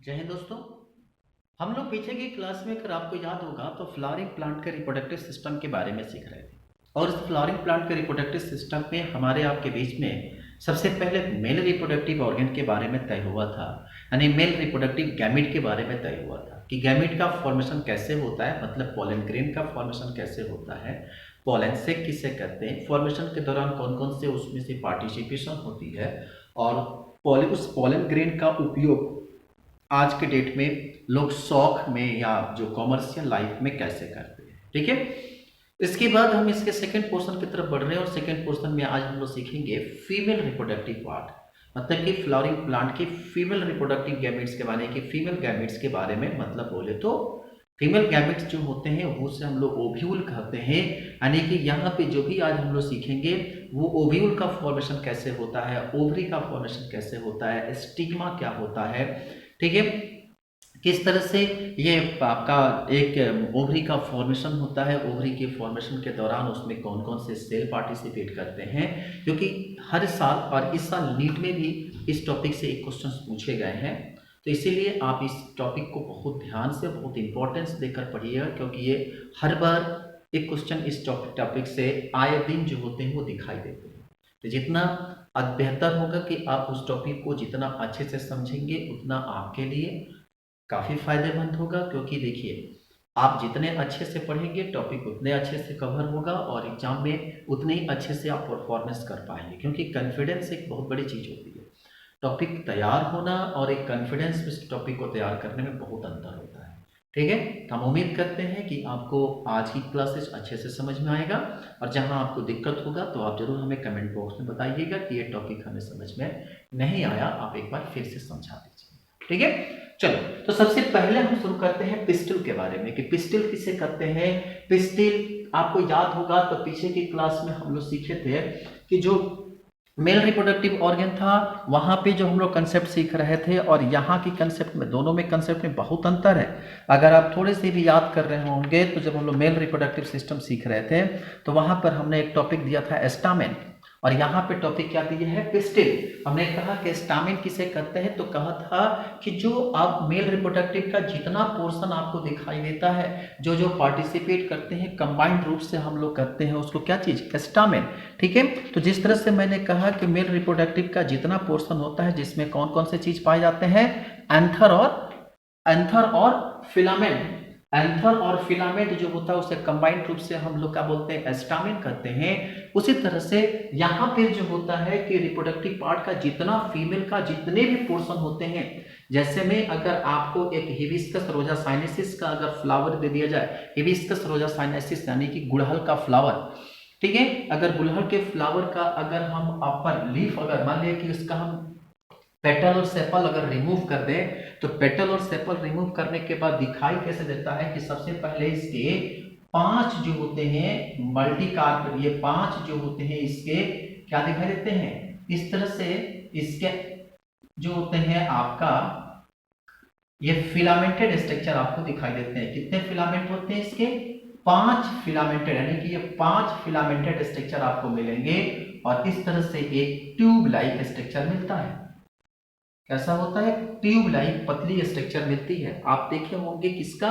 जय हिंद दोस्तों। हम लोग पीछे की क्लास में अगर आपको याद होगा तो फ्लावरिंग प्लांट के रिप्रोडक्टिव सिस्टम के बारे में सीख रहे थे। और इस फ्लावरिंग प्लांट के रिप्रोडक्टिव सिस्टम में हमारे आपके बीच में सबसे पहले मेल रिप्रोडक्टिव ऑर्गन के बारे में तय हुआ था, यानी मेल रिप्रोडक्टिव गैमिट के बारे में तय हुआ था कि गैमिट का फॉर्मेशन कैसे होता है, मतलब पोलन ग्रेन का फॉर्मेशन कैसे होता है, पोलन सेक किसे कहते हैं, फॉर्मेशन के दौरान कौन कौन से उसमें से पार्टिसिपेशन होती है, और उस पोलन ग्रेन का उपयोग आज के डेट में लोग शौक में या जो कॉमर्शियल लाइफ में कैसे करते हैं। ठीक है, इसके बाद हम इसके सेकंड पोर्शन की तरफ बढ़ रहे हैं और सेकंड पोर्शन में आज हम लोग सीखेंगे फीमेल रिप्रोडक्टिव पार्ट, मतलब कि फ्लावरिंग प्लांट के फीमेल रिप्रोडक्टिव गैमेट्स के बारे में, फीमेल गैमेट्स के बारे में मतलब बोले तो फीमेल गैमेट्स जो होते हैं वो से हम लोग ओव्यूल कहते हैं, यानी कि यहाँ पे जो भी आज हम लोग सीखेंगे वो ओव्यूल का फॉर्मेशन कैसे होता है, ओवरी का फॉर्मेशन कैसे होता है, स्टिग्मा क्या होता है, ठीक है, किस तरह से ये आपका एक ओवरी का फॉर्मेशन होता है, ओवरी के फॉर्मेशन के दौरान उसमें कौन कौन से सेल पार्टिसिपेट करते हैं, क्योंकि हर साल और इस साल नीट में भी इस टॉपिक से एक क्वेश्चन पूछे गए हैं, तो इसीलिए आप इस टॉपिक को बहुत ध्यान से, बहुत इंपॉर्टेंस देकर पढ़िएगा, क्योंकि ये हर बार एक क्वेश्चन इस टॉपिक से आए दिन जो होते हैं वो दिखाई देते हैं। तो जितना बेहतर होगा कि आप उस टॉपिक को जितना अच्छे से समझेंगे उतना आपके लिए काफ़ी फायदेमंद होगा, क्योंकि देखिए आप जितने अच्छे से पढ़ेंगे टॉपिक उतने अच्छे से कवर होगा और एग्जाम में उतने ही अच्छे से आप परफॉर्मेंस कर पाएंगे, क्योंकि कॉन्फिडेंस एक बहुत बड़ी चीज़ होती है। टॉपिक तैयार होना और एक कॉन्फिडेंस उस टॉपिक को तैयार करने में बहुत अंतर होता है। ठीक है, तो हम उम्मीद करते हैं कि आपको आज की क्लासेस अच्छे से समझ में आएगा, और जहां आपको दिक्कत होगा तो आप जरूर हमें कमेंट बॉक्स में बताइएगा कि ये टॉपिक हमें समझ में नहीं आया, आप एक बार फिर से समझा दीजिए। ठीक है, चलो तो सबसे पहले हम शुरू करते हैं पिस्टल के बारे में कि पिस्टल किसे कहते हैं। पिस्टल आपको याद होगा तो पीछे की क्लास में हम लोग सीखे थे कि जो मेल रिप्रोडक्टिव ऑर्गन था वहां पे जो हम लोग कंसेप्ट सीख रहे थे, और यहाँ की कंसेप्ट में, दोनों में कंसेप्ट में बहुत अंतर है। अगर आप थोड़े से भी याद कर रहे होंगे तो जब हम लोग मेल रिप्रोडक्टिव सिस्टम सीख रहे थे तो वहां पर हमने एक टॉपिक दिया था एस्टामेन, और यहाँ पे टॉपिक क्या दिया है, पिस्टिल। हमने कहा कि स्टामिन किसे कहते हैं, तो कहा था कि जो आप मेल रिप्रोडक्टिव का जितना पोर्शन आपको दिखाई देता है, जो जो पार्टिसिपेट करते हैं कंबाइंड रूप से हम लोग करते हैं उसको क्या चीज, स्टामिन। ठीक है, तो जिस तरह से मैंने कहा कि मेल रिप्रोडक्टिव का जितना पोर्शन होता है जिसमें कौन कौन से चीज पाए जाते हैं, एंथर और फिलामेंट। एंथर और फिलामेंट जो होता है उसे कंबाइंड रूप से हम लोग क्या बोलते हैं, एस्टामिन कहते हैं। उसी तरह से यहाँ पे जो होता है कि रिप्रोडक्टिव पार्ट का जितना फीमेल का जितने भी पोर्शन होते हैं, जैसे में अगर आपको एक हिबिस्कस रोजा साइनेसिस का अगर फ्लावर दे दिया जाए, हिबिस्कस रोजा साइनेसिस यानी कि गुड़हल का फ्लावर, ठीक है, अगर गुड़हल के फ्लावर का अगर हम अपर लीफ अगर मान लिया कि उसका हम पेटल और सेपल अगर रिमूव कर दें, तो पेटल और सेपल रिमूव करने के बाद दिखाई कैसे देता है कि सबसे पहले इसके 5 जो होते हैं मल्टीकार्प, ये 5 जो होते हैं इसके क्या दिखाई देते हैं, इस तरह से इसके जो होते हैं आपका ये फिलामेंटेड स्ट्रक्चर आपको दिखाई देते हैं। कितने फिलामेंट होते हैं इसके, 5 फिलामेंटेड, यानी कि ये 5 फिलामेंटेड स्ट्रक्चर आपको मिलेंगे, और इस तरह से एक ट्यूब लाइक स्ट्रक्चर मिलता है। कैसा होता है, ट्यूब लाइक पतली स्ट्रक्चर मिलती है। आप देखे होंगे किसका,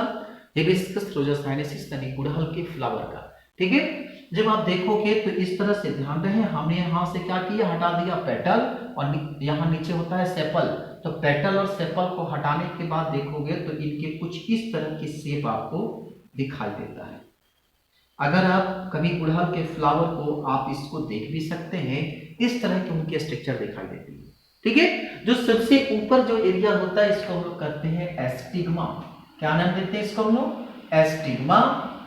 हिबिस्कस रोजा साइनेसिस यानी गुड़हल के फ्लावर का। ठीक है, जब आप देखोगे तो इस तरह से ध्यान रहे, हमने यहाँ से क्या किया, हटा दिया पेटल, और यहाँ नीचे होता है सेपल, तो पेटल और सेपल को हटाने के बाद देखोगे तो इनके कुछ इस तरह की शेप आपको दिखाई देता है। अगर आप कभी गुड़हल के फ्लावर को आप इसको देख भी सकते हैं, इस तरह के उनके स्ट्रक्चर दिखाई देती है। ठीक है, जो सबसे ऊपर जो एरिया होता है इसको हम लोग कहते हैं एस्टिग्मा। क्या नाम देते हैं इसको हम लोग, एस्टिग्मा।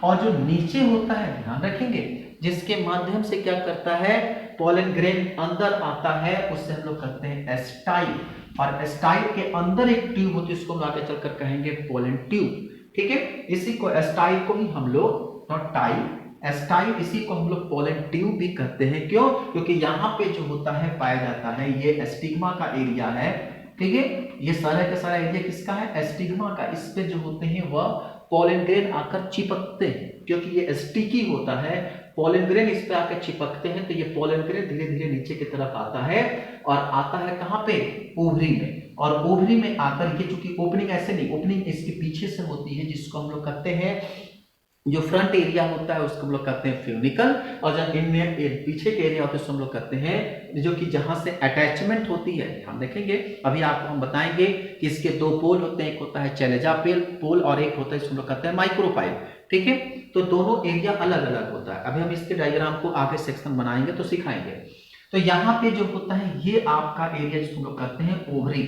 और जो नीचे होता है ध्यान रखेंगे, जिसके माध्यम से क्या करता है, पोलन ग्रेन अंदर आता है, उससे हम लोग कहते हैं एस्टाइल, और एस्टाइल के अंदर एक ट्यूब होती है, उसको हम आगे चलकर कहेंगे पोलन ट्यूब। ठीक है, इसी को एस्टाइल को ही हम लोग, नॉट टाइल, एस्टाइल, इसी को हम लोग पोलन ट्यूब भी कहते हैं। क्यों, क्योंकि यहाँ पे जो होता है पाया जाता है ये एस्टिग्मा का एरिया है। ठीक है, ये सारा का सारा एरिया किसका है, एस्टिग्मा का। इस पे जो होते हैं वह पोलन ग्रेन आकर चिपकते हैं, क्योंकि ये स्टिकी होता है, पोलन ग्रेन इस पे आकर चिपकते हैं, तो ये पोलन ग्रेन धीरे धीरे नीचे की तरफ आता है और आता है कहाँ पे, ओवरी में। और ओवरी में आकर के, चूंकि ओपनिंग ऐसे नहीं, ओपनिंग इसके पीछे से होती है, जिसको हम लोग कहते हैं, जो फ्रंट एरिया होता है उसको हम लोग कहते हैं फ्यूनिकल, और जो इनमें पीछे के एरिया होते हैं उसको हम लोग कहते हैं, जो कि जहां से अटैचमेंट होती है, हम देखेंगे अभी आपको हम बताएंगे कि इसके दो पोल होते हैं, एक होता है चैलेजा पोल और एक होता है इसको हम लोग कहते हैं माइक्रोपाइल। ठीक है, तो दोनों एरिया अलग अलग होता है। अभी हम इसके डायग्राम को आगे सेक्शन बनाएंगे तो सिखाएंगे। तो यहाँ पे जो होता है ये आपका एरिया जिसको हम लोग कहते हैं ओवरी,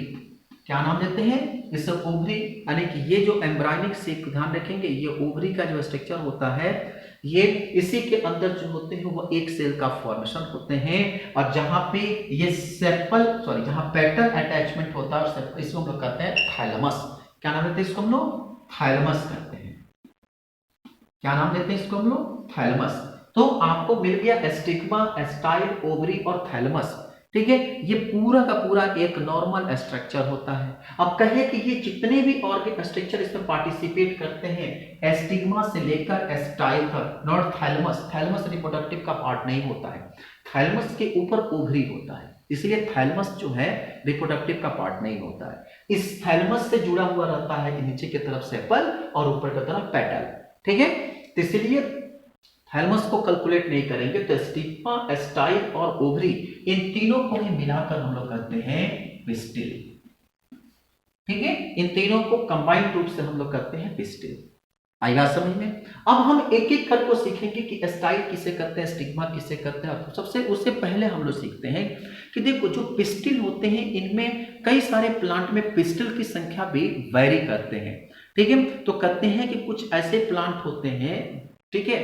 क्या नाम देते हैं इस ओवरी, यानी कि ये जो एम्ब्रायनिक सेक, ध्यान रखेंगे ये ओवरी का जो स्ट्रक्चर होता है, ये इसी के अंदर जो होते हैं वो एक सेल का फॉर्मेशन होते हैं, और जहां पे ये जहां पेटल अटैचमेंट होता है इसको हम लोग कहते हैं थाइलमस। क्या नाम देते हैं इसको हम लोग, थाइलमस कहते हैं। क्या नाम देते हैं इसको हम लोग, थाइलमस। तो आपको मिल गया स्टिग्मा, स्टाइल, ओवरी और थाइलमस। ठीक है, ये पूरा का पूरा एक नॉर्मल स्ट्रक्चर होता है। अब कहे कि ये जितने भी ऑर्गन स्ट्रक्चर इसमें पार्टिसिपेट करते हैं, स्टिग्मा से लेकर स्टाइल तक, नॉट थाइलमस। थाइलमस रिप्रोडक्टिव का पार्ट नहीं होता है, थाइलमस के ऊपर ओवरी होता है, इसलिए थाइलमस जो है रिप्रोडक्टिव का पार्ट नहीं होता है। इस थाइलमस से जुड़ा हुआ रहता है कि नीचे की तरफ सेपल और ऊपर की तरफ पेटल। ठीक है, तो इसलिए थैलमस को कैलकुलेट नहीं करेंगे, तो स्टिग्मा, स्टाइल और ओवरी इन तीनों को ही मिलाकर हम लोग कहते हैं पिस्टिल। ठीक है, इन तीनों को कंबाइंड रूप से हम लोग कहते हैं पिस्टिल। आएगा समझ में। अब हम एक एक कर को सीखेंगे कि स्टाइल किसे कहते हैं, स्टिग्मा किसे कहते हैं। तो सबसे उससे पहले हम लोग सीखते हैं कि देखो जो पिस्टिल होते हैं इनमें कई सारे प्लांट में पिस्टिल की संख्या भी वैरी करते हैं। ठीक है, तो कहते हैं कि कुछ ऐसे प्लांट होते हैं, ठीक है,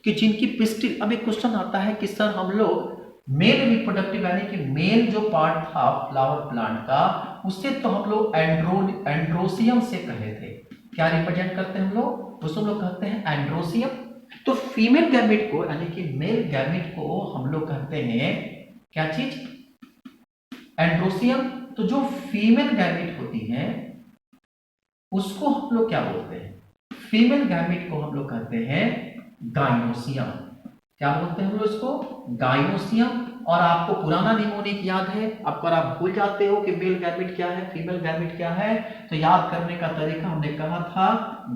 कि जिनकी पिस्टिल, अब एक क्वेश्चन आता है कि सर हम लोग मेल रिप्रोडक्टिव यानी कि मेल जो पार्ट था फ्लावर प्लांट का, उससे तो हम लोग एंड्रोसियम से कहे थे, क्या रिप्रेजेंट करते हैं हम लोग, उसको हम लोग कहते हैं एंड्रोसियम। तो फीमेल गैमेट को यानी कि मेल गैमेट को हम लोग कहते हैं क्या चीज, एंड्रोसियम। तो जो फीमेल गैमेट होती है उसको हम लोग क्या बोलते हैं, फीमेल गैमेट को हम लोग कहते हैं गाइनोसियम। क्या बोलते हैं हम लोग इसको, गाइनोसियम। और आपको पुराना निमोनिक याद है, अगर आप भूल जाते हो कि मेल गैमेट क्या है, फीमेल गैमेट क्या है, तो याद करने का तरीका हमने कहा था,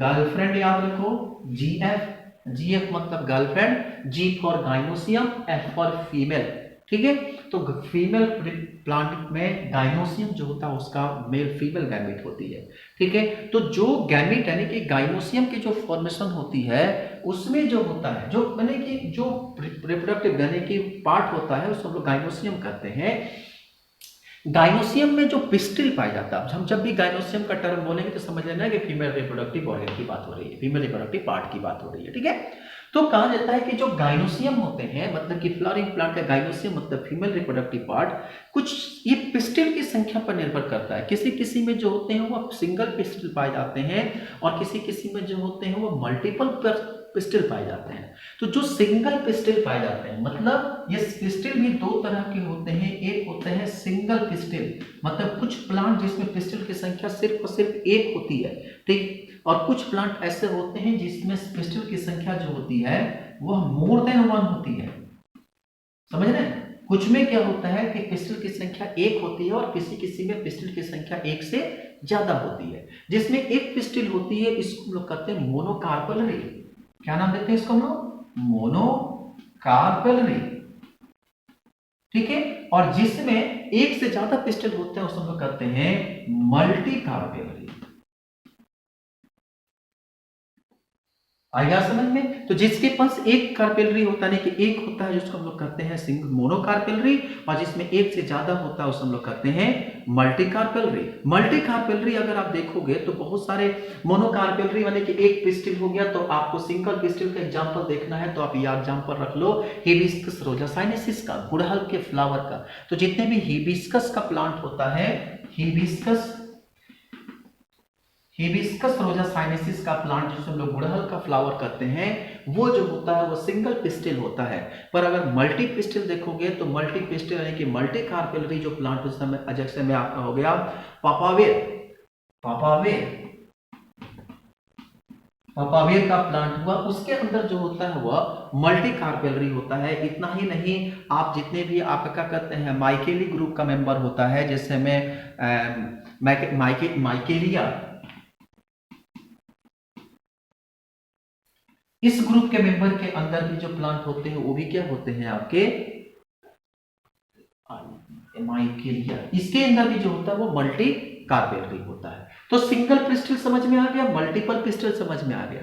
गर्लफ्रेंड याद रखो, जीएफ, जीएफ मतलब girlfriend, G for gynoecium, F for female. ठीक है, तो फीमेल प्लांट में गाइनोसियम जो होता है उसका मेल फीमेल गैमेट होती है। ठीक है, तो जो गैमेट यानी कि गाइनोसियम की जो फॉर्मेशन होती है उसमें जो होता है, जो यानी कि जो रिप्रोडक्टिव यानी कि पार्ट होता है उसको हम लोग गाइनोसियम कहते हैं। गाइनोसियम में जो पिस्टिल पाया जाता है, हम जब भी गाइनोसियम का टर्म बोलेंगे तो समझ लेना है कि फीमेल रिप्रोडक्टिव ऑर्गन की बात हो रही है, फीमेल रिप्रोडक्टिव पार्ट की बात हो रही है। ठीक है, तो कहा जाता है कि जो गाइनोसियम होते हैं, मतलब कि फ्लावरिंग प्लांट का गाइनोसियम मतलब फीमेल रिप्रोडक्टिव पार्ट, कुछ ये पिस्टिल की संख्या पर निर्भर करता है। किसी किसी में जो होते हैं वो सिंगल पिस्टिल पाए जाते हैं और किसी किसी में जो होते हैं वो मल्टीपल पिस्टिल पाए जाते हैं। तो जो सिंगल पिस्टिल पाए जाते हैं, मतलब ये पिस्टिल भी दो तरह के होते हैं, एक होते हैं सिंगल पिस्टिल, मतलब कुछ प्लांट जिसमें पिस्टिल की संख्या सिर्फ और सिर्फ एक होती है। ठीक, और कुछ प्लांट ऐसे होते हैं जिसमें पिस्टिल की संख्या जो होती है वह मोर देन वन होती है। समझ रहे हैं, कुछ में क्या होता है कि पिस्टिल की संख्या एक होती है और किसी किसी में पिस्टिल की संख्या एक से ज्यादा होती है। जिसमें एक पिस्टिल होती है इसको हम लोग कहते हैं मोनोकार्पेलरी। क्या नाम देते हैं इसको हम लोग, मोनोकार्पेलरी। ठीक है, और जिसमें एक से ज्यादा पिस्टिल होते हैं उसको हम लोग कहते हैं मल्टीकार्पेलरी। आएगा समझ में। तो जिसके पास एक कार्पेलरी होता है कि एक होता है जिसको हम लोग कहते हैं सिंगल मोनोकार्पेलरी, और जिसमें एक से ज्यादा होता है उसको हम लोग कहते हैं मल्टीकार्पेलरी। मल्टीकार्पेलरी अगर आप देखोगे तो बहुत सारे मोनोकार्पेलरी वाले कि एक पिस्टिल हो गया, तो आपको सिंगल पिस्टिल का एग्जांपल देखना है तो आप ये एग्जांपल रख लो हिबिस्कस रोजा साइनेसिस का, गुड़हल के फ्लावर का। तो जितने भी हिबिस्कस का प्लांट होता है, हिबिस्कस रोजा साइनेसिस का प्लांट जिसे हम लोग गुड़हल का फ्लावर कहते हैं, वो जो होता है वो सिंगल पिस्टिल होता है। पर अगर मल्टी पिस्टिल देखोगे तो मल्टी पिस्टिल यानी कि मल्टी कार्पेलरी जो प्लांट उस समय अजक्से में आपका हो गया पापावेर, पापावेर का प्लांट हुआ, उसके अंदर जो होता है वह मल्टी कार्पेलरी होता है। इतना ही नहीं, आप जितने भी आपका क्या कहते हैं माइकेली ग्रुप का मेंबर होता है, जैसे में माइकेलिया, इस ग्रुप के मेंबर के अंदर भी जो प्लांट होते हैं वो भी क्या होते हैं आपके माइकेलिया, इसके अंदर भी जो होता है वो मल्टी कार्पेलरी होता है। तो सिंगल पिस्टिल समझ में आ गया, मल्टीपल पिस्टिल समझ में आ गया।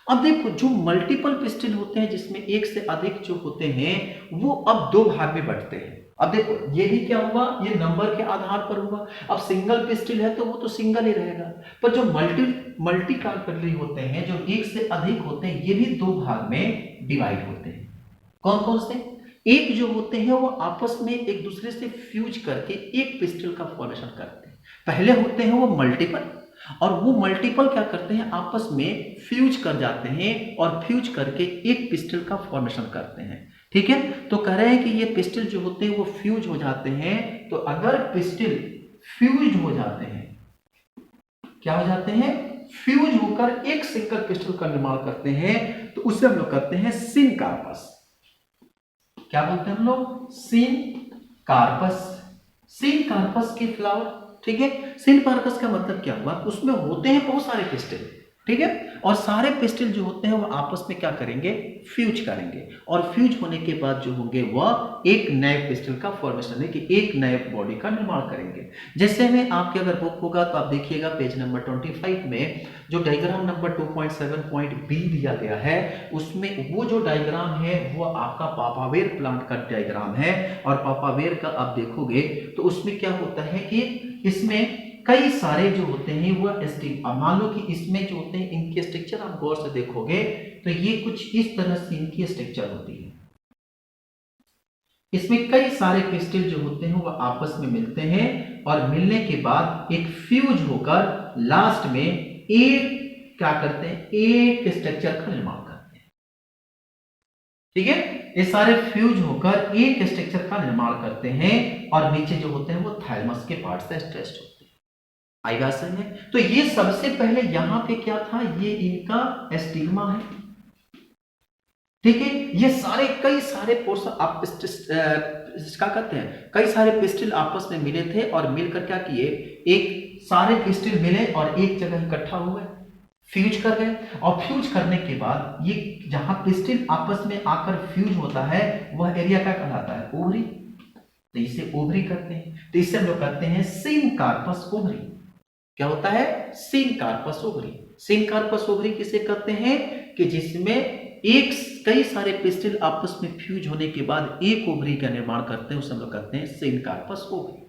अब देखो जो मल्टीपल पिस्टिल होते हैं जिसमें एक से अधिक जो होते हैं वो अब दो भाग में बढ़ते हैं। अब देखो ये भी क्या हुआ, ये नंबर के आधार पर हुआ। अब सिंगल पिस्टिल है तो वो तो सिंगल ही रहेगा, पर जो मल्टी कार्पेलरी होते हैं जो एक से अधिक होते हैं ये भी दो भाग में डिवाइड होते हैं। कौन कौन से? एक जो होते हैं वो आपस में एक दूसरे से फ्यूज करके एक पिस्टल का फॉर्मेशन करते हैं। पहले होते हैं वो मल्टीपल, और वो मल्टीपल क्या करते हैं आपस में फ्यूज कर जाते हैं और फ्यूज करके एक पिस्टल का फॉर्मेशन करते हैं। ठीक है, तो कह रहे हैं कि ये पिस्टल जो होते हैं वो फ्यूज हो जाते हैं। तो अगर पिस्टल फ्यूज हो जाते हैं, क्या हो जाते हैं? फ्यूज होकर एक सिंगल पिस्टल का निर्माण करते हैं, तो उसे हम लोग कहते हैं सिन कार्पस। क्या बोलते हैं हम लोग? सिन कार्पस। सिन कार्पस के फ्लावर, ठीक है। सिन कार्पस का मतलब क्या हुआ, उसमें होते हैं बहुत सारे पिस्टल, ठीक है, और सारे पिस्टल जो होते हैं वो आपस में क्या करेंगे? फ्यूज करेंगे, और फ्यूज होने के बाद जो होंगे वह एक नए पिस्टल का फॉर्मेशन है कि एक नए बॉडी का निर्माण करेंगे। जैसे में आपके अगर बुक होगा तो आप देखिएगा पेज नंबर 25 में जो डायग्राम नंबर 2.7.b दिया गया है, उसमें वो जो डायग्राम है वो आपका पापावेर प्लांट का डायग्राम है। और पापावेर का आप देखोगे तो उसमें क्या होता है कि इसमें कई सारे जो होते हैं वो स्टिक, मान लो कि इसमें जो होते हैं इनके स्ट्रक्चर आप गौर से देखोगे तो ये कुछ इस तरह से इनकी स्ट्रक्चर होती है। इसमें कई सारे क्रिस्टल जो होते हैं वो आपस में मिलते हैं, और मिलने के बाद एक फ्यूज होकर लास्ट में एक क्या करते हैं? एक स्ट्रक्चर का निर्माण करते हैं। ठीक है, ये सारे फ्यूज होकर एक स्ट्रक्चर का निर्माण करते हैं, और नीचे जो होते हैं वो थैलेमस के पार्ट से अटैच्ड होते हैं। आई बात समझ में? तो ये सबसे पहले यहां पे क्या था, ये इनका स्टिग्मा है। ठीक है, ये सारे कई सारे पोर्शन आप क्या कहते हैं, कई सारे पिस्टल आपस में मिले थे, और मिलकर क्या किए, एक सारे पिस्टल मिले और एक जगह इकट्ठा हुए, फ्यूज कर गए। और फ्यूज करने के बाद ये जहां पिस्टल आपस में आकर फ्यूज होता है वह एरिया क्या कहलाता है? ओवरी। तो इसे ओवरी करते हैं, तो इसे हम लोग कहते हैं सिन कार्पस ओवरी। क्या होता है? सिन कार्पस ओवरी। सिन कार्पस ओवरी किसे कहते हैं? कि जिसमें एक कई सारे पिस्टल आपस में फ्यूज होने के बाद एक ओवरी का निर्माण करते हैं, उसे हम लोग कहते हैं सिन कार्पस ओवरी।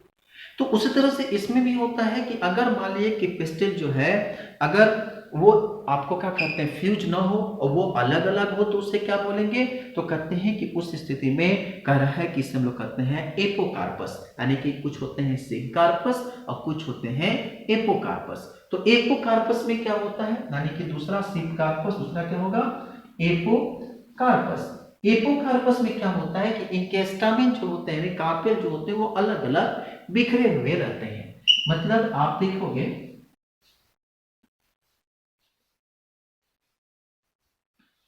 तो उसी तरह से इसमें भी होता है कि अगर मान लीजिए कि पिस्टल जो है अगर वो आपको क्या कहते हैं फ्यूज ना हो और वो अलग अलग हो, तो उससे क्या बोलेंगे? तो कहते हैं कि उस स्थिति में कह रहा है कि इसे हम लोग कहते हैं एपोकार्पस, यानी कि कुछ होते हैं सिनकार्पस और कुछ होते हैं एपोकार्पस। तो एपोकार्पस में क्या होता है, यानी कि दूसरा सिनकार्पस, दूसरा क्या होगा? एपोकार्पस। एपोकार्पस में क्या होता है कि इनके स्टामेन जो होते हैं, कार्पेल जो होते हैं, वो अलग अलग बिखरे हुए रहते हैं। मतलब आप देखोगे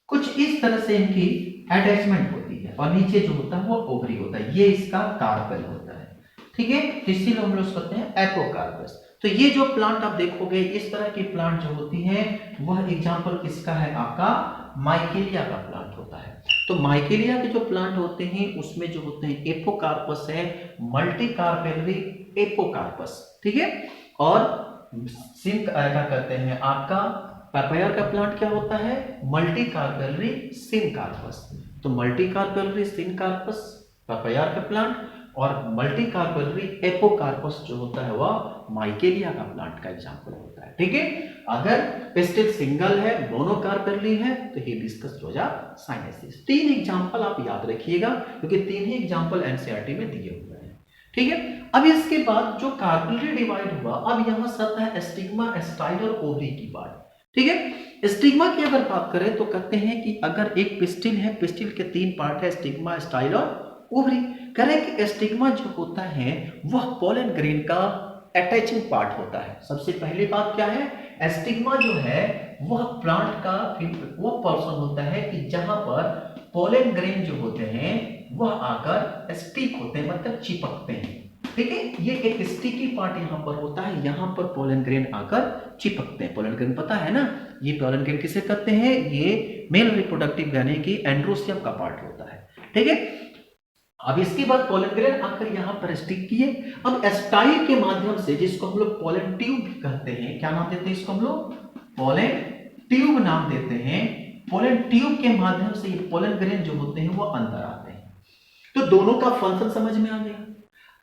कुछ इस तरह से इनकी अटैचमेंट होती है, और नीचे जो होता है वो ओवरी होता है, ये इसका कार्पेल होता है। ठीक है, इसीलिए हम लोग कहते हैं एपोकार्पस। तो ये जो प्लांट आप देखोगे इस तरह की प्लांट जो होती है वह एग्जांपल किसका है? आपका माइकेलिया का प्लांट होता है। तो माइकेलिया के जो प्लांट होते हैं उसमें जो होते हैं एपोकार्पस है, मल्टी कार्पेलरी एपोकार्पस। ठीक है, और सिंक क्या कहते हैं आपका पापाया का प्लांट क्या होता है? Multi carpellary syncarpous. तो मल्टी कार्पेलरी सिनकार्पस पापाया का प्लांट, और मल्टी कार्पेलरी एपोकार्पस जो होता है वह माइकेलिया का प्लांट का एग्जांपल होता है। ठीक है, अगर पिस्टिल सिंगल है, मोनोकार्पेलरी है, तो हिबिस्कस रोजा साइनेसिस। तीन एग्जांपल आप याद रखिएगा क्योंकि तीन ही एग्जांपल एनसीईआरटी में दिए हुए हैं। ठीक है, अब इसके बाद जो कार्पेलरी डिवाइड हुआ, अब यहां सब है स्टिग्मा, स्टाइल और ओवरी की बात। ठीक है, स्टिग्मा की अगर बात करें तो कहते हैं कि अगर एक पिस्टिल है, पिस्टिल के तीन पार्ट है, स्टिग्मा, स्टाइल और ओवरी। कह रहे हैं कि स्टिग्मा जो होता है वह पोलन ग्रेन का अटैचिंग पार्ट होता है। सबसे पहली बात क्या है, एस्टिग्मा जो है वह प्लांट का वो पोर्शन होता है कि जहां पर पोलन ग्रेन जो होते हैं वह आकर स्टिक होते हैं, मतलब चिपकते हैं। ठीक है, ये एक स्टिकी पार्ट यहाँ पर होता है, यहाँ पर पोलन ग्रेन आकर चिपकते हैं। पोलन ग्रेन पता है ना, ये पोलन ग्रेन किसे कहते हैं, ये मेल रिप्रोडक्टिव यानी कि एंड्रोसियम का पार्ट होता है। ठीक है, अब इसके बाद पोलन ग्रेन आकर यहाँ पर स्टिक किए। अब स्टाइल के माध्यम से, जिसको हम लोग पोलन ट्यूब भी कहते हैं, क्या नाम देते हैं इसको हम लोग, पोलन ट्यूब नाम देते हैं। पोलन ट्यूब के माध्यम से ये पोलन ग्रेन जो होते हैं वो अंदर आते हैं। तो दोनों का फंक्शन समझ में आ गया।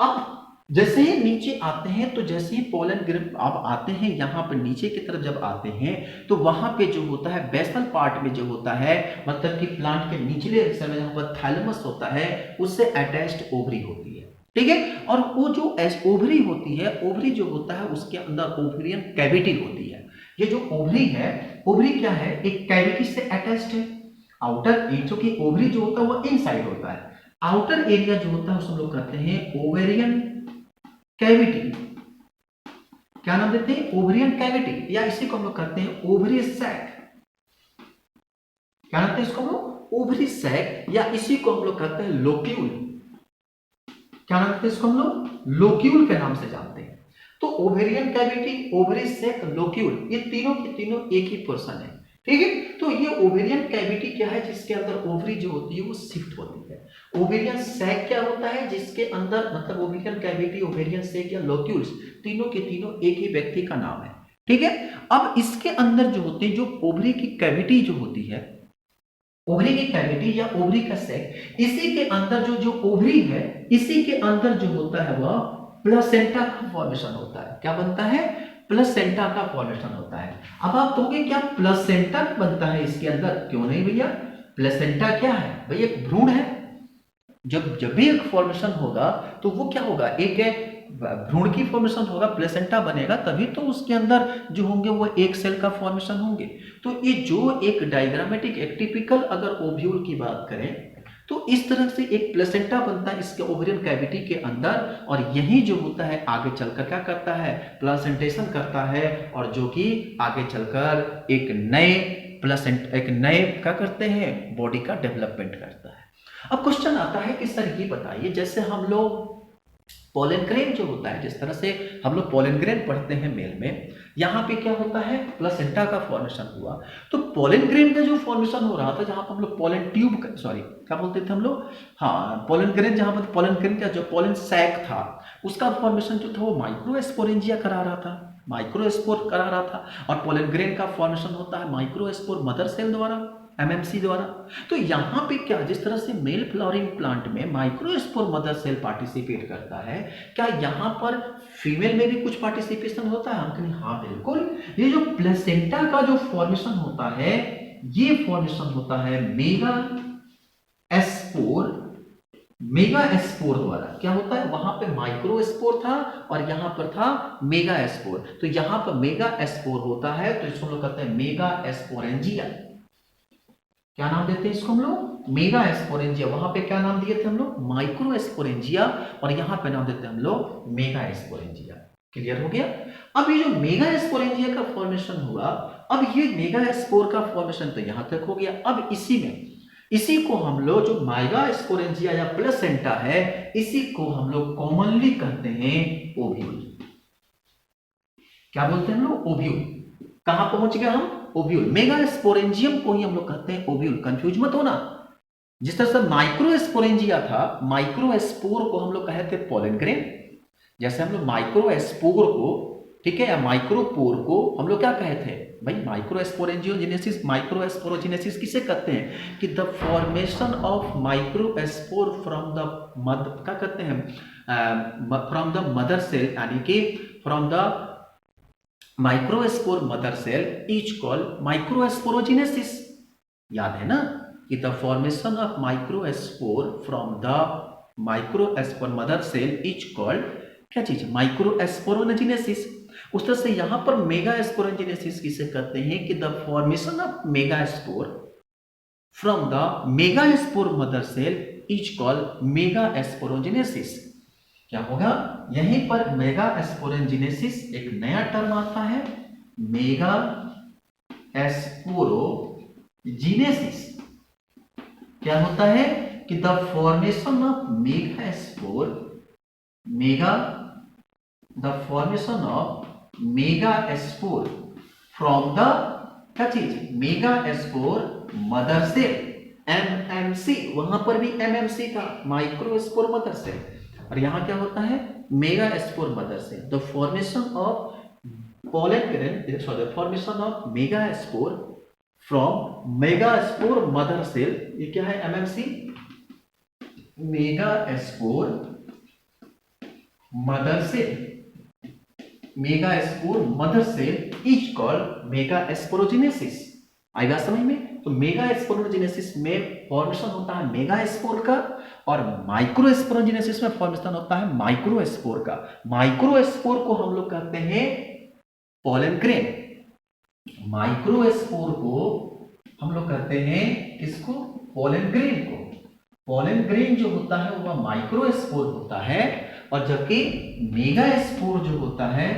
अब जैसे ही नीचे आते हैं, तो जैसे ही पोलन ग्रेन अब आते हैं यहाँ पर नीचे की तरफ जब आते हैं, तो वहां पे जो होता है बेसल पार्ट में जो होता है, मतलब कि प्लांट के निचले हिस्से में जहां पर थैलेमस होता है, उससे अटैच्ड ओवरी होती है। ठीक है, और वो जो ओवरी होती है, ओवरी जो होता है उसके अंदर ओवरियन कैविटी होती है। ये जो ओवरी है, ओवरी क्या है, एक कैविटी से अटैच्ड है। आउटर जो कि ओवरी जो होता है वो इनसाइड होता है, आउटर एरिया जो होता है उसको हम लोग कहते हैं ओवेरियन कैविटी। क्या नाम देते हैं, ओवेरियन कैविटी, या इसी को हम लोग कहते हैं ओवरी सैक। क्या नाम देते हैं इसको हम लोग, ओवरी सैक, या इसी को हम लोग कहते हैं लोक्यूल। क्या नाम देते हैं इसको हम लोग, लोक्यूल के नाम से जानते हैं। तो ovarian cavity, ovary sac, locule, ये तीनों के तीनों एक ही पोर्शन है। ठीक है, तो ये ओवेरियन कैविटी क्या है, जिसके अंदर ओवरी जो होती है वो शिफ्ट होती है। ओवेरियन सैक क्या होता है, जिसके अंदर, मतलब ओवेरियन कैविटी, ओवेरियन सैक या लोक्यूल्स, तीनों के तीनों एक ही व्यक्ति का नाम है। ठीक है, अब इसके अंदर जो होते हैं, जो ओवरी की कैविटी जो होती है, ओवरी की कैविटी या ओवरी का सैक, इसी के अंदर जो ओवरी है, इसी के अंदर जो होता है वह प्लेसेंटा का फॉर्मेशन होता है। क्या बनता है, प्लेसेंटा का फॉर्मेशन होता है। अब आप कहोगे क्या प्लेसेंटा बनता है इसके अंदर, क्यों नहीं भैया, प्लेसेंटा क्या है भैया, एक भ्रूण है। जब भी एक फॉर्मेशन होगा तो वो क्या होगा, एक भ्रूण की फॉर्मेशन होगा, प्लेसेंटा बनेगा, तभी तो उसके अंदर जो होंगे वो एक सेल का फॉर्मेशन होंगे। तो ये जो एक डायग्रामेटिक, एक टिपिकल अगर ओव्यूल की बात करें, तो इस तरह से एक प्लेसेंटा बनता है इसके ओवेरियन कैविटी के अंदर, और यही जो होता है आगे चलकर क्या करता है, प्लासेंटेशन करता है, और जो कि आगे चलकर एक नए क्या करते हैं, बॉडी का डेवलपमेंट करता है। अब क्वेश्चन आता है कि सर ये बताइए, जैसे हम लोग पोलन ग्रेन जो होता है, जिस तरह से हम लोग पोलन ग्रेन पढ़ते हैं मेल में, यहाँ पे क्या होता है, प्लेसेंटा का फॉर्मेशन हुआ। तो पोलन ग्रेन का जो फॉर्मेशन हो रहा था, जहां पर हम लोग पोलन ट्यूब, सॉरी क्या बोलते थे हम लोग, हाँ पोलन ग्रेन, जहां पर पोलन ग्रेन का जो पोलन सैक था, उसका फॉर्मेशन जो था वो माइक्रोस्पोरेंजिया करा रहा था, माइक्रोस्पोर करा रहा था। और पोलन ग्रेन का फॉर्मेशन होता है माइक्रोस्पोर मदर सेल द्वारा, एमएमसी द्वारा। तो यहाँ पे क्या, जिस तरह से मेल फ्लावरिंग प्लांट में माइक्रोस्पोर मदर सेल पार्टिसिपेट करता है, क्या यहाँ पर फीमेल में भी कुछ पार्टिसिपेशन होता है, हम कहें हाँ बिल्कुल। ये जो प्लेसेंटा का जो फॉर्मेशन होता है, ये फॉर्मेशन होता है मेगा एस्पोर द्वारा। क्या होता है, वहां पे माइक्रोस्पोर था और यहां पर था मेगा एस्पोर। तो यहां पर मेगा एस्पोर होता है, तो इसको हम लोग कहते हैं मेगा एस्पोरेंजिया। क्या नाम देते हैं इसको हम लोग, मेगा एस्पोरेंजिया। वहां पे क्या नाम दिए थे हम लोग, माइक्रो एस्पोरेंजिया, और यहां पे नाम देते हैं हम लोग मेगा एस्पोरेंजिया। क्लियर हो गया। अब ये जो मेगा एस्पोरेंजिया का फॉर्मेशन हुआ, अब ये मेगा एस्पोर का फॉर्मेशन तो यहां तक हो गया। अब इसी को हम लोग, जो मेगा एस्पोरेंजिया या प्लेसेंटा है, इसी को हम लोग कॉमनली कहते हैं ओव्यूल। क्या बोलते हैं हम लोग, ओव्यूल। कहां पहुंच गए हम, ओव्यूल। मेगा स्पोरेंजियम को ही हम लोग कहते हैं ओव्यूल, कंफ्यूज मत होना। जिस तरह से माइक्रोस्पोरेंजिया था, माइक्रोस्पोर को हम लोग कहते थे पोलन ग्रेन, जैसे हम लोग माइक्रोस्पोर को, ठीक है, या माइक्रोपोर को हम लोग क्या कहते हैं भाई, माइक्रोस्पोरेंजियोजेनेसिस। माइक्रोस्पोरोजेनेसिस किसे कहते हैं, कि the formation of microspore from the mother, क्या कहते हैं, फ्रॉम द मदर सेल, यानी कि from the microspore mother cell is called microsporogenesis. याद है ना, कि the formation of microspore from the microspore mother cell is called क्या चीज, माइक्रोस्पोरोजेनेसिस। उस तरह से यहां पर मेगा स्पोरोजेनेसिस किसे कहते हैं, कि the formation of megaspore from the megaspore mother cell is called megasporogenesis. क्या होगा, यहीं पर मेगा स्पोरेंजिनेसिस एक नया टर्म आता है, मेगा स्पोरोजिनेसिस। क्या होता है कि the formation of formation of megaspore from the, क्या चीज, megaspore mother cell, MMC, वहां पर भी एमएमसी था, माइक्रो स्पोर मदर सेल, और यहां क्या होता है, megaspore mother cell. The formation of pollen grain, sorry, formation of megaspore from megaspore mother cell, ये क्या है, MMC, megaspore mother cell, megaspore mother cell is called megasporogenesis. आएगा समझ में? तो mega स्पोरोजिनेसिस में formation होता है मेगा स्पोर का, और माइक्रो स्पोरोजिनेसिस में फॉर्मेशन होता है माइक्रो स्पोर का। माइक्रो स्पोर को हम लोग कहते हैं पोलन ग्रेन, माइक्रो स्पोर को हम लोग कहते हैं किसको, पोलन ग्रेन को। पोलन ग्रेन जो होता है वह माइक्रो स्पोर होता है, और जबकि मेगा स्पोर जो होता है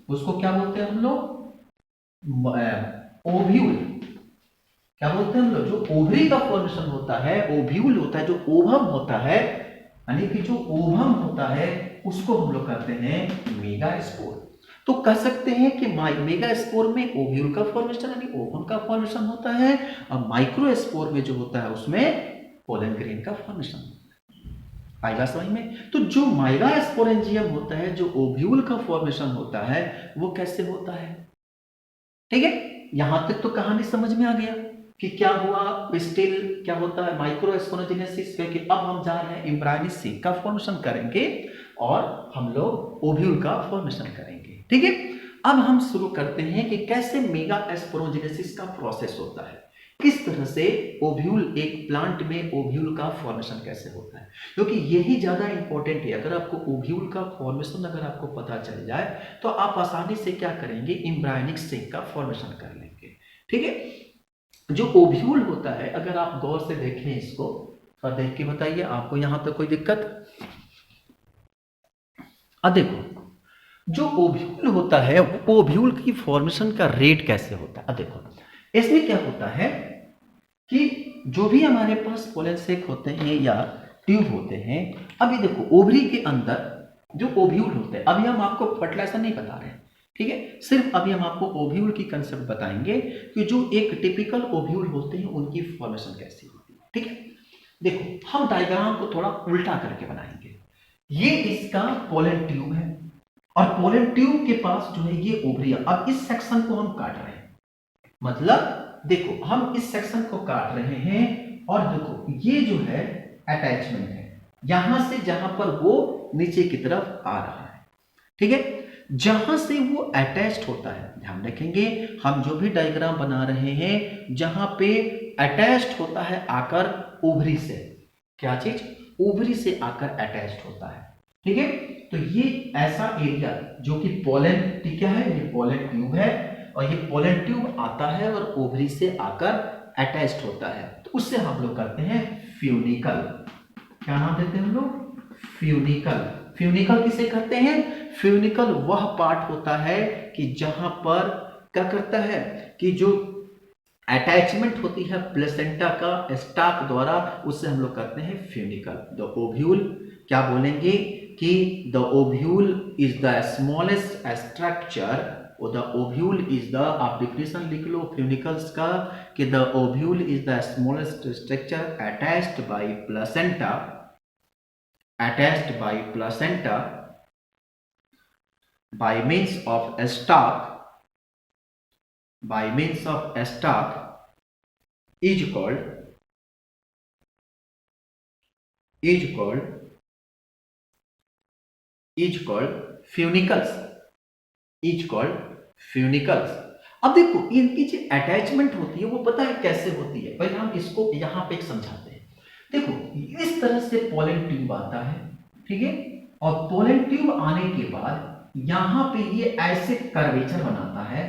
उसको क्या बोलते हैं हम लोग, ओव्यूल। क्या बोलते हैं हम लोग, जो ओवरी का फॉर्मेशन होता है, ओव्यूल होता है, जो ओवम होता है, यानी कि जो ओवम होता है उसको हम लोग कहते हैं मेगा स्पोर। तो कह सकते हैं कि मेगा स्पोर में ओव्यूल का फॉर्मेशन यानी ओवम का फॉर्मेशन होता है, और माइक्रो स्पोर में जो होता है उसमें पोलन ग्रेन का फॉर्मेशन होता है। आएगा समझ में? तो जो मेगा स्पोरेंजियम होता है, जो ओव्यूल का फॉर्मेशन होता है, वो कैसे होता है? ठीक है, यहां तक तो कहानी समझ में आ गया कि क्या हुआ, पिस्टिल क्या होता है, माइक्रो स्पोरेंजिनेसिस, क्योंकि अब हम जा रहे हैं एम्ब्रायोनिक सेक का फॉर्मेशन करेंगे और हम लोग ओव्यूल का फॉर्मेशन करेंगे। ठीक है, अब हम शुरू करते हैं कि कैसे मेगा स्पोरोजिनेसिस का प्रोसेस होता है, किस तरह से ओव्यूल, एक प्लांट में ओव्यूल का फॉर्मेशन कैसे होता है, क्योंकि यही ज्यादा इंपॉर्टेंट है। अगर आपको ओव्यूल का फॉर्मेशन अगर आपको पता चल जाए तो आप आसानी से क्या करेंगे, एम्ब्रायोनिक सेक का फॉर्मेशन कर लेंगे। ठीक है, जो ओव्यूल होता है, अगर आप गौर से देखें इसको और देख के बताइए, आपको यहां पे कोई दिक्कत? अब देखो, जो ओव्यूल होता है, ओव्यूल की फॉर्मेशन का रेट कैसे होता है। अब देखो, इसमें क्या होता है कि जो भी हमारे पास पोलन सेक होते हैं या ट्यूब होते हैं, अभी देखो ओवरी के अंदर जो ओव्यूल होते हैं, अभी हम आपको फर्टिलाइजर नहीं बता रहे हैं, ठीक है, सिर्फ अभी हम आपको ओव्यूल की कंसेप्ट बताएंगे कि जो एक टिपिकल ओव्यूल होते हैं उनकी फॉर्मेशन कैसी होती है। ठीक है, देखो हम डायग्राम को थोड़ा उल्टा करके बनाएंगे। ये इसका पोलन ट्यूब है, और पोलन ट्यूब के पास जो है ये ओवरी। अब इस सेक्शन को हम काट रहे हैं, मतलब देखो हम इस सेक्शन को काट रहे हैं, और देखो ये जो है अटैचमेंट है, यहां से जहां पर वो नीचे की तरफ आ रहा है। ठीक है, जहां से वो अटैच्ड होता है, ध्यान रखेंगे हम जो भी डायग्राम बना रहे हैं, जहां पे अटैच्ड होता है आकर ओवरी से, क्या चीज, ओवरी से आकर अटैच्ड होता है। ठीक है, तो ये ऐसा एरिया जो कि पोलन, ठीक है, ये पोलन ट्यूब है, और ये पोलन ट्यूब आता है और ओवरी से आकर अटैच्ड होता है, तो उससे हम लोग करते हैं फ्यूनिकल। क्या नाम देते हैं हम लोग, फ्यूनिकल। फ्यूनिकल किसे कहते हैं, फ्यूनिकल वह पार्ट होता है कि जहां पर क्या करता है कि जो अटैचमेंट होती है प्लेसेंटा का स्टाक द्वारा, उससे हम लोग करते हैं फ्यूनिकल। द ओव्यूल, क्या बोलेंगे कि the ovule is the smallest structure, the ovule is the, आप डिफिनेशन लिख लो फ्यूनिकल्स का कि the ovule is the smallest structure attached bye placenta, attached by placenta by means of a stalk, by means of a stalk is called funicles, is called funicles। अब देखो इनकी जो attachment होती है वो पता है कैसे होती है, पहले हम इसको यहाँ पे समझाते हैं। देखो इस तरह से पोलन ट्यूब आता है, ठीक है, और पोलन ट्यूब आने के बाद यहां पे ये ऐसे कर्वेचर बनाता है,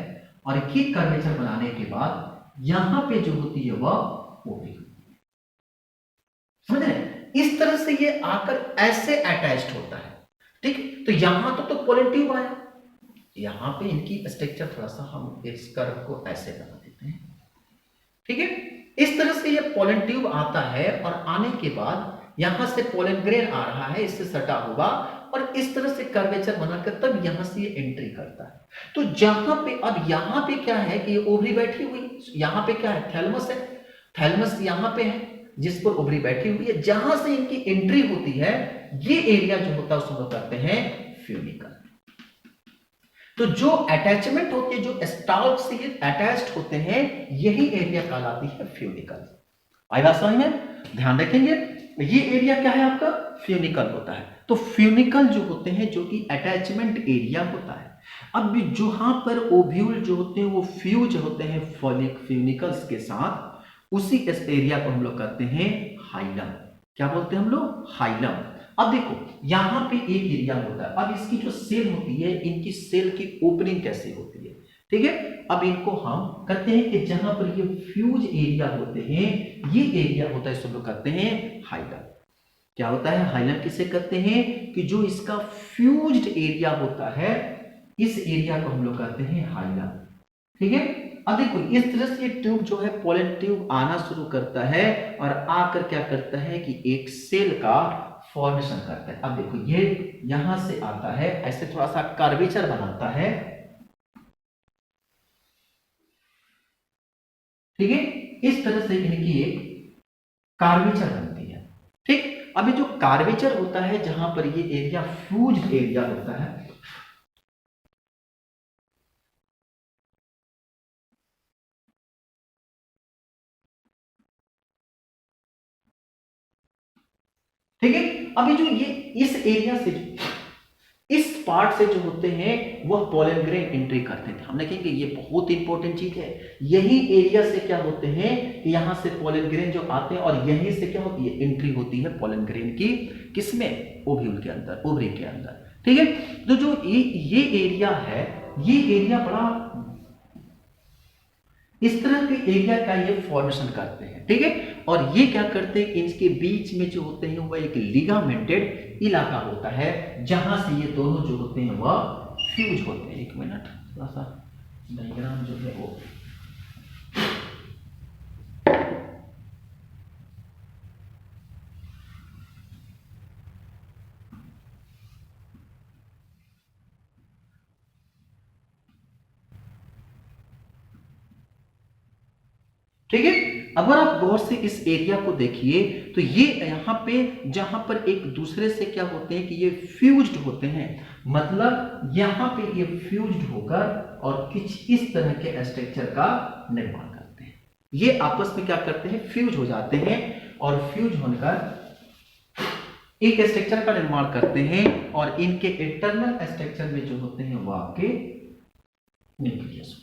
और ये कर्वेचर बनाने के बाद यहां पे जो होती है वह ओवरी होती है। समझ रहे? इस तरह से ये आकर ऐसे अटैच्ड होता है, ठीक। तो यहां तो पोलन ट्यूब आया, यहां पे इनकी स्ट्रक्चर थोड़ा सा हम इस कर्व को ऐसे बना देते हैं, ठीक है। इस तरह से ये पोलन ट्यूब आता है और आने के बाद यहां से पोलन ग्रेन आ रहा है, इससे सटा हुआ, और इस तरह से कर्वेचर बनाकर तब यहां से ये एंट्री करता है। तो जहां पे अब यहां पे क्या है कि ये ओवरी बैठी हुई, यहां पे क्या है, थैलमस है, थैलमस यहां पे है जिस पर ओवरी बैठी हुई है, जहां से इनकी एंट्री होती है ये एरिया जो होता है उसको हम कहते हैं फ्यूनिकल। तो जो अटैचमेंट होती है, जो स्टाल्क से ये अटैच्ड होते हैं, यही एरिया कहलाती है फ्यूनिकल। आई बात समझ में? ध्यान रखेंगे, ये एरिया क्या है आपका, फ्यूनिकल होता है। तो फ्यूनिकल जो होते हैं, जो कि अटैचमेंट एरिया होता है। अब जहां पर ओव्यूल जो होते हैं वो फ्यूज होते हैं फॉलिक फ्यूनिकल्स के साथ, उसी इस एरिया को हम लोग कहते हैं हाइलम। क्या बोलते हैं हम लोग, हाइलम। अब देखो यहां पे एक एरिया होता है, अब इसकी जो सेल होती है, इनकी सेल की ओपनिंग कैसे होती है, ठीक है। अब इनको हम कहते हैं कि जहां पर ये फ्यूज एरिया होते हैं, ये एरिया होता है, इसको हम लोग कहते हैं हाइलम। क्या होता है, हाइलम किसे कहते हैं, कि जो इसका फ्यूज्ड एरिया होता है, इस एरिया को हम लोग कहते हैं हाइलम, ठीक है। अब देखो इस तरह से ट्यूब जो है, पोलन ट्यूब आना शुरू करता है और आकर क्या करता है कि एक सेल का फॉर्मेशन करता है। अब देखो ये यहां से आता है, ऐसे थोड़ा सा कर्वेचर बनाता है, ठीक है। इस तरह से इनकी एक कर्वेचर बनती है, ठीक। अभी जो कर्वेचर होता है, जहां पर ये एरिया फ्यूज एरिया होता है, ठीक है। अभी जो ये इस एरिया से, इस पार्ट से जो होते हैं वह पोलन ग्रेन एंट्री करते हैं। हम देखेंगे ये बहुत इंपॉर्टेंट चीज है। यही एरिया से क्या होते हैं, यहां से पोलन ग्रेन जो आते हैं और यहीं से क्या होती है, एंट्री होती है पोलन ग्रेन की, किसमें, ओव्यूल के अंदर, ओवरी के अंदर, ठीक है। तो जो ये एरिया है, ये एरिया बड़ा इस तरह के एरिया का ये फॉर्मेशन करते हैं, ठीक है। और ये क्या करते हैं, इनके बीच में जो होते हैं वह एक लिगामेंटेड इलाका होता है, जहां से ये दोनों जो होते हैं वह फ्यूज होते हैं। एक मिनट, थोड़ा सा डायग्राम जो है वो, ठीक है। अगर आप गौर से इस एरिया को देखिए तो ये यहां पे जहां पर एक दूसरे से क्या होते हैं कि ये फ्यूज्ड होते हैं, मतलब यहां पे ये फ्यूज्ड होकर और कुछ इस तरह के स्ट्रक्चर का निर्माण करते हैं। ये आपस में क्या करते हैं, फ्यूज हो जाते हैं और फ्यूज होकर एक स्ट्रक्चर का निर्माण करते हैं, और इनके इंटरनल स्ट्रक्चर में जो होते हैं वो आपके न्यूक्लियस होते हैं।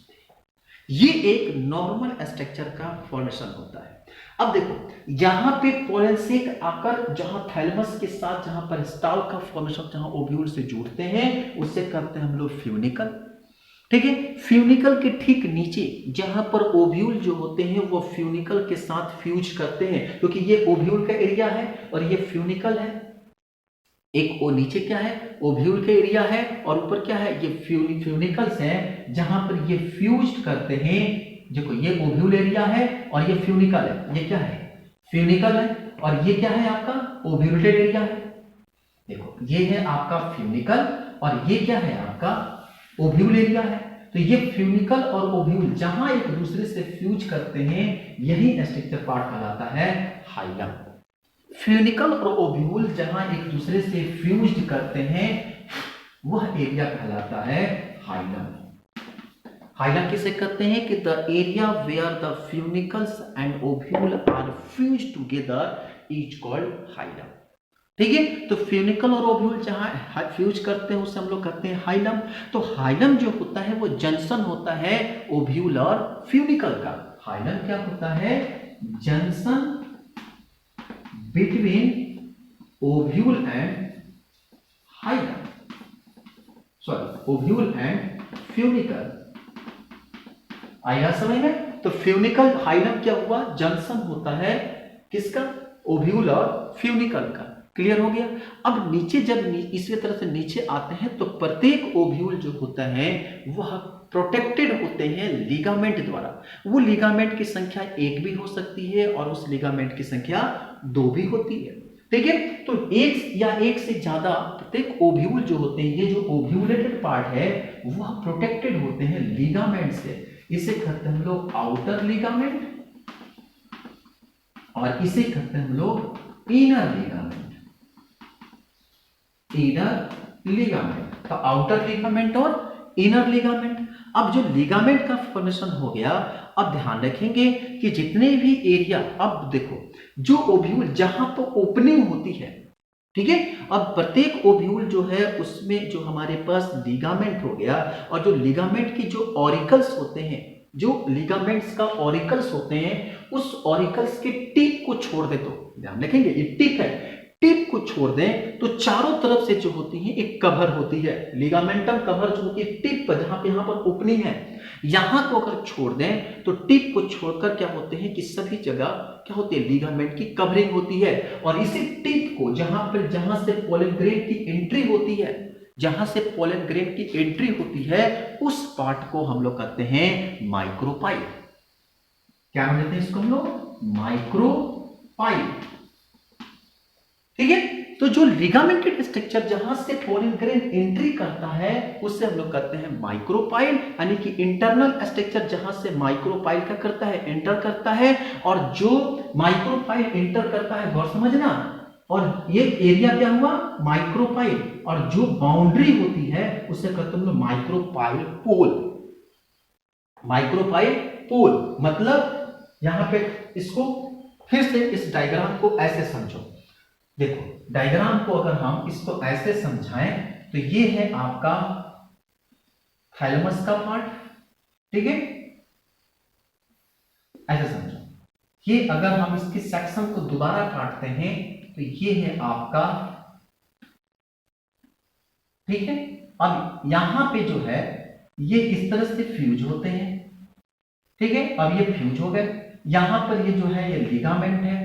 ये एक नॉर्मल स्ट्रक्चर का फॉर्मेशन होता है। अब देखो यहां पे पोलन सेक आकर जहां थैलमस के साथ जहां पर स्टाल का फॉर्मेशन, जहां ओव्यूल से जुड़ते हैं, उससे करते हैं हम लोग फ्यूनिकल, ठीक है। फ्यूनिकल के ठीक नीचे जहां पर ओव्यूल जो होते हैं वो फ्यूनिकल के साथ फ्यूज करते हैं, क्योंकि ये ओव्यूल का एरिया है और ये फ्यूनिकल है। एक ओ नीचे क्या है, ओव्यूल का एरिया है, और ऊपर क्या है, ये फ्यूनिकल्स हैं जहां पर ये फ्यूज्ड करते हैं। देखो ये ओव्यूल एरिया है और ये फ्यूनिकल है, ये क्या है, फ्यूनिकल है, और ये क्या है आपका ओव्यूलेटेड एरिया है। देखो ये है आपका फ्यूनिकल और ये क्या है आपका ओव्यूल एरिया है। तो ये फ्यूनिकल और ओव्यूल जहां एक दूसरे से फ्यूज करते हैं, यही स्ट्रक्चर पार्ट कहलाता है हाइलम। फ्यूनिकल और ओव्यूल जहां एक दूसरे से फ्यूज्ड करते हैं, वह एरिया कहलाता है हाइलम। हाइलम किसे कहते हैं कि the area where the funicles and ovule are fused together is called hilum, ठीक है। तो फ्यूनिकल और ओव्यूल जहां फ्यूज करते हैं उसे हम लोग कहते हैं हाइलम। तो हाइलम जो होता है वो जंक्शन होता है ओव्यूल और फ्यूनिकल का। हाइलम क्या होता है, junction between ovule and hilum, ovule and funicle। आया समझ में? तो फ्यूनिकल हाइलम क्या हुआ, जंक्शन होता है किसका, ओव्यूल और फ्यूनिकल का। क्लियर हो गया। अब नीचे जब इसी तरह से नीचे आते हैं तो प्रत्येक ओव्यूल जो होता है वह प्रोटेक्टेड होते हैं लिगामेंट द्वारा। वो लिगामेंट की संख्या एक भी हो सकती है और उस लिगामेंट की संख्या दो भी होती है। ठीक है, तो एक या एक से ज्यादा प्रत्येक ओव्यूल जो होते हैं, ये जो ओव्यूलेटेड पार्ट है वह प्रोटेक्टेड होते हैं लिगामेंट से। इसे कहते हैं हम लोग आउटर लिगामेंट और इसे कहते हैं हम लोग इनर लिगामेंट। इनर लिगामेंट, तो आउटर लिगामेंट और इनर लिगामेंट। अब जो लिगामेंट का फॉर्मेशन हो गया, अब ध्यान रखेंगे कि जितने भी एरिया, अब देखो जो ओव्यूल जहां पर ओपनिंग होती है, ठीक है, अब प्रत्येक ओव्यूल जो है उसमें जो हमारे पास लिगामेंट हो गया, और जो लिगामेंट की जो ऑरिकल्स होते हैं, जो लिगामेंट्स का ऑरिकल्स होते हैं, उस ऑरिकल्स के टिप को छोड़ दे, तो ध्यान रखेंगे ये टिप है, टिप को छोड़ दें तो चारों तरफ से जो होती है एक कवर होती है, लिगामेंटम कवर जो होती है टिप, जहां पे यहां पर ओपनिंग है, यहां को अगर छोड़ दें तो टिप को छोड़कर क्या होते हैं कि सभी जगह क्या होती है, लिगामेंट की कवरिंग होती है। और इसी टिप को जहां से पोलन ग्रेन की एंट्री होती है, जहां से पोलन ग्रेन की एंट्री होती है, उस पार्ट को हम लोग कहते हैं माइक्रोपाइल। क्या कहते हैं इसको हम लोग? माइक्रोपाइल। ठीक है, तो जो लिगामेंटेड स्ट्रक्चर जहां से पोलन ग्रेन एंट्री करता है उससे हम लोग कहते हैं माइक्रोपाइल, यानी कि इंटरनल स्ट्रक्चर जहां से माइक्रोपाइल का करता है, एंटर करता है। और जो माइक्रोपाइल एंटर करता है, गौर समझना, और ये एरिया क्या हुआ? माइक्रोपाइल, और जो बाउंड्री होती है उसे कहते हैं माइक्रोपाइल पोल। माइक्रोपाइल पोल मतलब यहां पे इसको फिर से इस डायग्राम को ऐसे समझो। देखो डायग्राम को अगर हम इसको ऐसे समझाएं तो ये है आपका थाइलमस का पार्ट, ठीक है, ऐसे समझो। ये अगर हम इसके सेक्शन को दोबारा काटते हैं तो ये है आपका, ठीक है। अब यहां पे जो है ये इस तरह से फ्यूज होते हैं, ठीक है। अब ये फ्यूज हो गए, यहां पर ये जो है ये लिगामेंट है,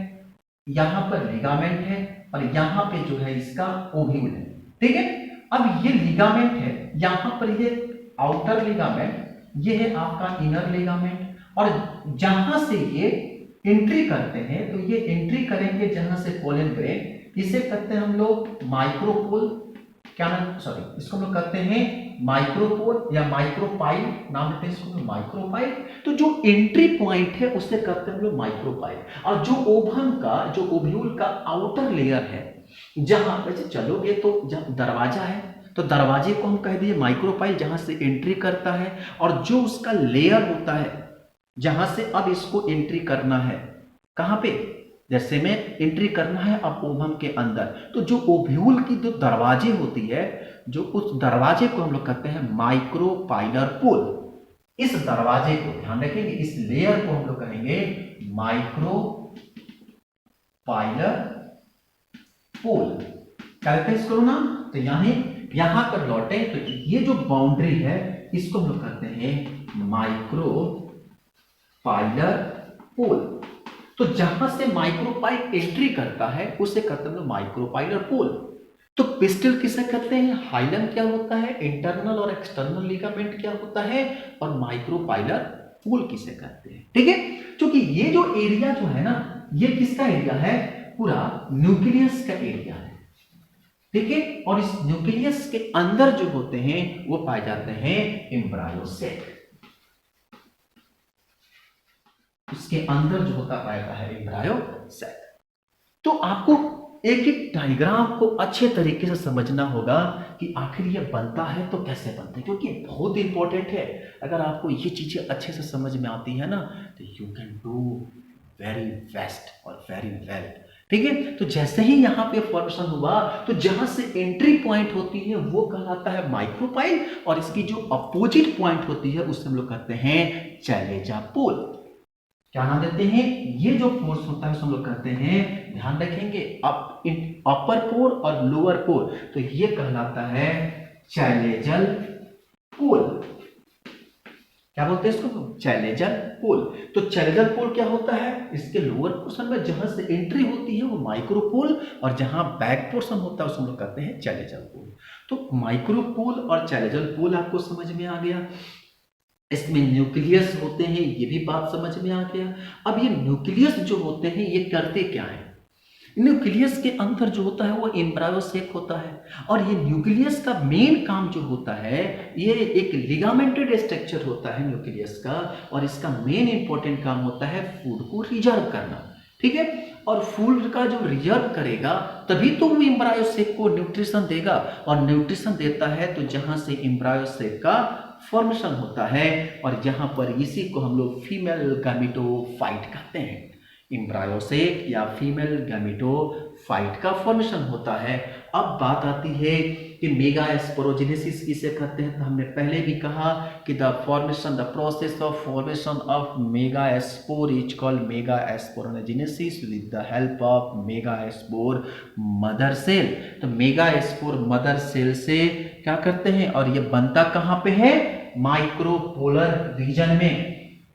यहां पर लिगामेंट है, और यहां पे जो है इसका ओव्यूल है, ठीक है। अब ये लिगामेंट है, यहां पर ये आउटर लिगामेंट, ये है आपका इनर लिगामेंट, और जहां से ये एंट्री करते हैं तो ये एंट्री करेंगे जहां से पोलन ग्रेन, इसे कहते हैं हम लोग माइक्रोपोल। क्या नाम, सॉरी, इसको हम लोग कहते हैं माइक्रोपोल या माइक्रोपाइल, नाम देते हैं इसको माइक्रोपाइल। तो जो एंट्री पॉइंट है उसे कहते हैं हम लोग माइक्रोपाइल। और जो ओवम का, जो ओव्यूल का आउटर लेयर है, जहां वैसे चलोगे तो जहां दरवाजा है तो दरवाजे को हम कह दिए माइक्रोपाइल, जहां से एंट्री करता है। और जो उसका लेयर होता है जहां से अब इसको एंट्री करना है, कहां पे, जैसे में एंट्री करना है अब ओवम के अंदर, तो जो ओव्यूल की जो दरवाजे होती है, जो उस दरवाजे को हम लोग कहते हैं माइक्रोपाइलर पोल। इस दरवाजे को ध्यान रखेंगे, इस लेयर को हम लोग कहेंगे माइक्रोपाइलर पोल। क्या कहते हैं इसको ना, तो यहां पर लौटे तो ये जो बाउंड्री है इसको हम लोग कहते हैं माइक्रोपाइलर पोल। तो जहां से माइक्रोपाइल एंट्री करता है उसे कहते हैं माइक्रोपाइलर पोल। तो पिस्टल किसे कहते हैं, हाइलम क्या होता है, इंटरनल और एक्सटर्नल लिगामेंट क्या होता है, और माइक्रोपाइलर पोल किसे कहते हैं, ठीक है। क्योंकि ये जो एरिया जो है ना, ये किसका एरिया है, पूरा न्यूक्लियस का एरिया है, ठीक है। और इस न्यूक्लियस के अंदर जो होते हैं वो पाए जाते हैं एम्ब्रायो सेल। इसके अंदर जो होता पाया है एम्ब्रायो सेल। तो आपको एक एक डायग्राम को अच्छे तरीके से समझना होगा कि आखिर ये बनता है तो कैसे बनता है, क्योंकि बहुत इंपॉर्टेंट है। अगर आपको ये चीजें अच्छे से समझ में आती है ना तो you can do very best और वेरी वेल, ठीक है। तो जैसे ही यहाँ पे फॉर्मेशन हुआ तो जहां से एंट्री पॉइंट होती है वो कहलाता है माइक्रोपाइल, और इसकी जो अपोजिट पॉइंट होती है उससे हम लोग कहते हैं चैलेंजा पोल। क्या नाम देते हैं, ये जो फोर्स होता है उसको हम लोग कहते हैं, ध्यान रखेंगे, अपर पोल और लोअर पोल, तो ये कहलाता है चैलेंजल पोल। क्या बोलते हैं इसको, चैलेंजर पोल। तो चैलेंजर पोल क्या होता है, इसके लोअर पोर्शन में जहां से एंट्री होती है वो माइक्रोपोल, और जहां बैक पोर्शन होता है उसको हम लोग कहते हैं चैलेंजर पोल। तो माइक्रोपोल और चैलेंजर पोल आपको समझ में आ गया। इसमें न्यूक्लियस होते हैं, ये भी बात समझ में आ गया। अब ये न्यूक्लियस जो होते हैं ये करते क्या है, न्यूक्लियस के अंदर जो होता है वो एम्ब्रायो सेक होता है, और ये न्यूक्लियस का मेन काम जो होता है ये एक लिगामेंटेड स्ट्रक्चर होता है न्यूक्लियस का, और इसका मेन इंपॉर्टेंट काम होता है फूड को रिजर्व करना, ठीक है। और फूड का जो रिजर्व करेगा तभी तो वो एम्ब्रायो सेक को न्यूट्रिशन देगा, और न्यूट्रिशन देता है तो जहां से एम्ब्रायो सेक का फॉर्मेशन होता है, और जहां पर इसी को हम लोग फीमेल गैमेटोफाइट कहते हैं। एम्ब्रायोसेक या फीमेल गैमेटोफाइट का फॉर्मेशन होता है। अब बात आती है कि मेगा स्पोरोजेनेसिस किसे कहते हैं, तो हमने पहले भी कहा कि the process of formation of megaspore is called megasporogenesis with the help of megaspore mother cell. तो मेगा स्पोर मदर सेल से क्या करते हैं, और ये बनता कहाँ पे है, माइक्रोपोलर रीजन में।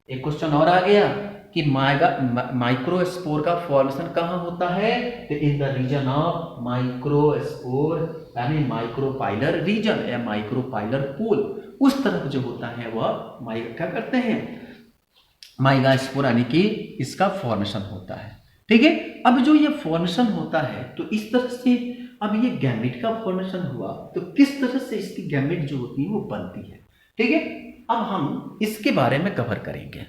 एक क्वेश्चन और आ गया कि माइक्रोस्पोर का फॉर्मेशन कहाँ होता है, तो in the region of microspore यानी माइक्रोपाइलर रीजन या माइक्रोपाइलर पोल, उस तरफ जो होता है वह क्या करते हैं, माइगास्पोर यानी कि इसका फॉर्मेशन होता है, ठीक है। अब जो ये फॉर्मेशन होता है तो इस तरह से अब ये गैमेट का फॉर्मेशन हुआ, तो किस तरह से इसकी गैमेट जो होती है वो बनती है, ठीक है। अब हम इसके बारे में कवर करेंगे।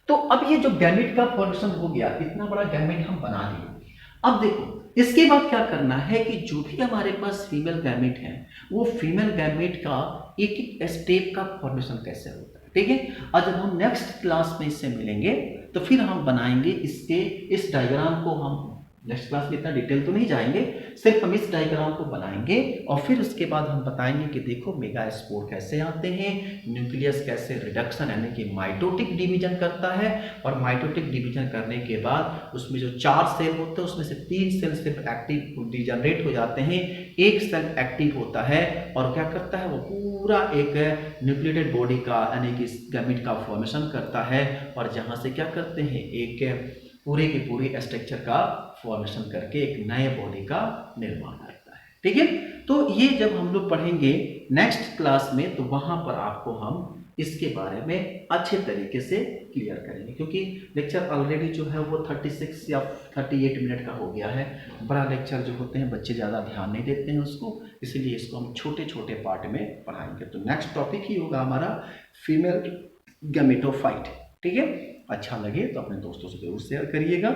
तो अब ये जो गैमेट का फॉर्मेशन हो गया, इतना बड़ा गैमेट हम बना लिए। अब देखो इसके बाद क्या करना है कि जो भी हमारे पास फीमेल गैमेट है वो फीमेल गैमेट का एक एक स्टेप का फॉर्मेशन कैसे होता है, ठीक है। और जब हम नेक्स्ट क्लास में इससे मिलेंगे तो फिर हम बनाएंगे इसके इस डायग्राम को, हम नेक्स्ट क्लास में इतना डिटेल तो नहीं जाएंगे, सिर्फ हम इस डायग्राम को बनाएंगे, और फिर उसके बाद हम बताएंगे कि देखो मेगास्पोर कैसे आते हैं, न्यूक्लियस कैसे रिडक्शन यानी कि माइटोटिक डिवीजन करता है, और माइटोटिक डिवीजन करने के बाद उसमें जो 4 सेल होते हैं उसमें से 3 सेल सिर्फ एक्टिव डिजनरेट हो जाते हैं, एक सेल एक्टिव होता है और क्या करता है वो पूरा एक न्यूक्लिएटेड बॉडी का यानी कि गैमेट का फॉर्मेशन करता है, और जहाँ से क्या करते हैं एक पूरे के पूरे स्ट्रक्चर का फॉर्मेशन करके एक नए बॉडी का निर्माण करता है, ठीक है। तो ये जब हम लोग पढ़ेंगे नेक्स्ट क्लास में तो वहां पर आपको हम इसके बारे में अच्छे तरीके से क्लियर करेंगे, क्योंकि लेक्चर ऑलरेडी जो है वो 36 या 38 मिनट का हो गया है। बड़ा लेक्चर जो होते हैं बच्चे ज़्यादा ध्यान नहीं देते हैं उसको, इसलिए इसको हम छोटे छोटे पार्ट में पढ़ाएंगे। तो नेक्स्ट टॉपिक ही होगा हमारा फीमेल गैमेटोफाइट, ठीक है। अच्छा लगे तो अपने दोस्तों से जरूर शेयर करिएगा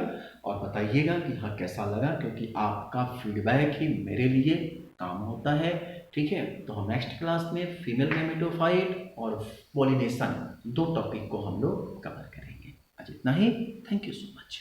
और बताइएगा कि हाँ कैसा लगा, क्योंकि आपका फीडबैक ही मेरे लिए काम होता है, ठीक है। तो हम नेक्स्ट क्लास में फीमेल गैमेटोफाइट और पॉलिनेशन 2 टॉपिक को हम लोग कवर करेंगे। आज इतना ही। Thank you so much.